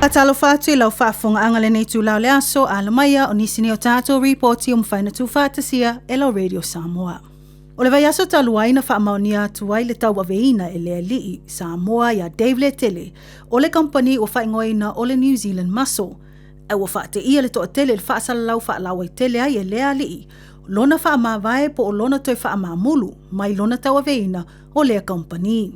Atalo fatu lau whaafonga angale nei tu lau lea so alamaya o nisini o tātou reporti o mwhaina tu whātasia e lau Radio Samoa. O le vai aso taluaina whaamaunia tuai le tau aveina e lea lii Samoa ya Dave Letele o le company o whaingoina o le New Zealand Muscle. E ua whaate ia le toa tele le whaasalau whaalawai tele ai e lea lii. Lona whaamawai po o lona toi whaamamulu mai lona tau aveina o lea company.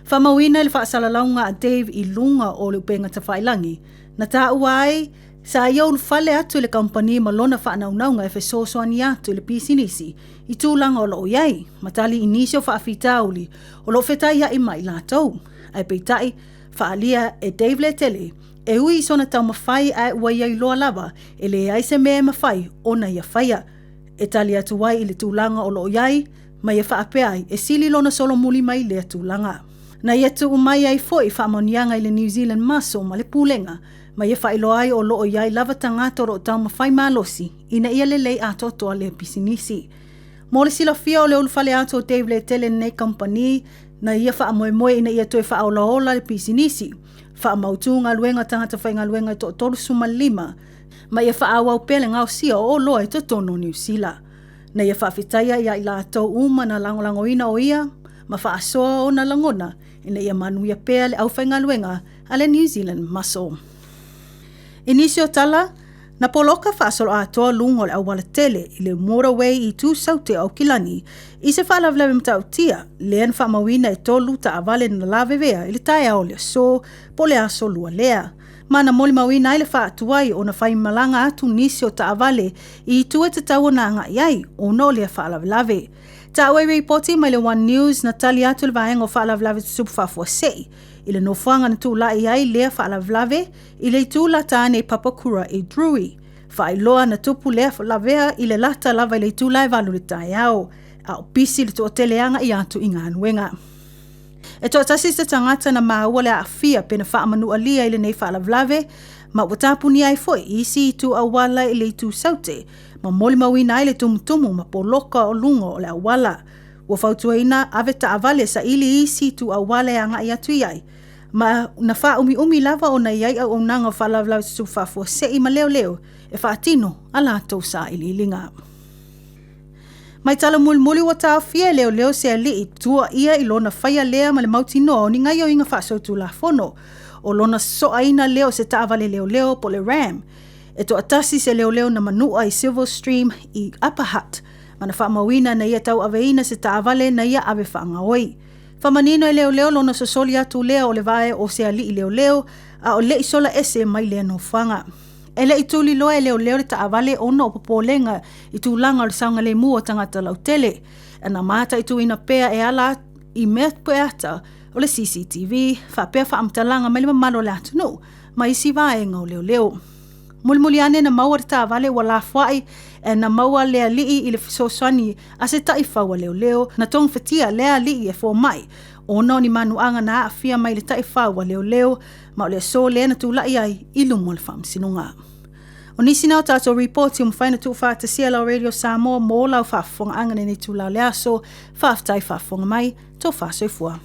Whamawina le whaasalaunga a Dave I lunga o le upenga ta whailangi. Na tā uai, sa iau whale atu le company ma lona whaanaunaunga e whesosoani atu le pisinisi. I tūlanga o lo iai, matali inisio whaafitauli, o lo whetai ia I mai lātou. Ai peitai, whaalia e Dave Letele, e ui sona tau mawhai ai ua iai loa lava, e le ai se mea mawhai o na ia whaia. E tali atu wai I le tūlanga o lo iai, ma ia whaapeai, e sili lona solo muli mai le tūlanga. Na ia tu umai ai foi whaamonianga I le New Zealand Muscle ma le pūlenga, ma ia whailo ai o loo iai lava tangato ro tau mawhai malosi, ina ia le lei ato toa le pisinisi. Mo le sila fia o le ulufale ato Dave Letele nei company, na ia whaamoemoe ina ia toi whaolaola le pisinisi, whaamautunga luenga tangata whainga luenga I to tolu suma lima, ma ia whaawau pele ngau sia o loa I to tono New Zealand. Na ia whaafitaia ia I la tau uma na langolangoina o ia, ma whaasoa o na langona, ina ia manuia pea le au whainga luenga a le New Zealand Muscle. Inisio tala, na poloka whaasolo atoa lungo le awala tele I le motorway I tu saute au kilani, I se whaalavlewe mtau tia, lean whaamawina e tolu ta avale na lavevea I le tae ao lea so, po le aso lua lea. Mana moli mawina I le whaatuai o na whaimalanga atu nisio ta avale I tua te tau na anga iai o no lea whaalavelave. Ta awai reporti mai le One News na tali atu le vaenga o whaalavelave tusupu whafua sei. I le nofuanga na tūla iai lea whaalavelave, I le tūla tāne papakura e drui. Whaailoa na tupu lea whalavea I le lata lava I le tūla e valu le tae au. Au pisi le tō teleanga I atu I ngā nuenga. E tō tasis te tangata na maua le awhia pena whaamanua lia I le nei whaalavelave, ma watapuni ai foi isi I tu awala I le tu saute, ma moli mawina I le tumutumu ma poloka o lungo o le awala. Ua whautuaina ave ta avale sa ili isi tu awala e anga I atu iai, ma na wha umi lava o na iai au nanga whaalavelave su whafua se I ma leo leo, e whaatino ala tau sa ili linga. Mai tala muli wa tāwhia leo se ali I tua ia I lona whaia lea ma le mautino o ni ngai o inga whaasautu la fono, o lona soaina leo se taavale leo po le ram. E to atasi se leo na manua I Silver Stream I Upper Hutt, mana whaamawina na ia tau aveina se taavale na ia ave whaangaoi. Whamanino I leo lona sosoli atu leo o le vae o se ali I leo, a o le isola ese mai lea no whanga. E le ituli loa e leo le taavale ono o popolenga I tūlanga o le saunga le mua tangata lau tele. E na mata I tuina pea e ala I mea peata o le CCTV, whapea whaamtalanga mai le mamalo le atunu, ma isi vaenga o leo. Mulimuli ane na maua ta vale wala fwai e na maua lea lii I le fisosani a se tai whaua leo, na tong whetia lea lii e fo mai. Ono ni manuanga na afia mai le tai whaua leo, ma o le so lea na tūlai ai I lumo le whamsinunga. O nisi nao tātou reporti o mwhaina tu whātasia lau Radio Samoa mō lau whaafonga angane ni tūlau lea so, whaafitai whaafonga mai, tō whāsoifua.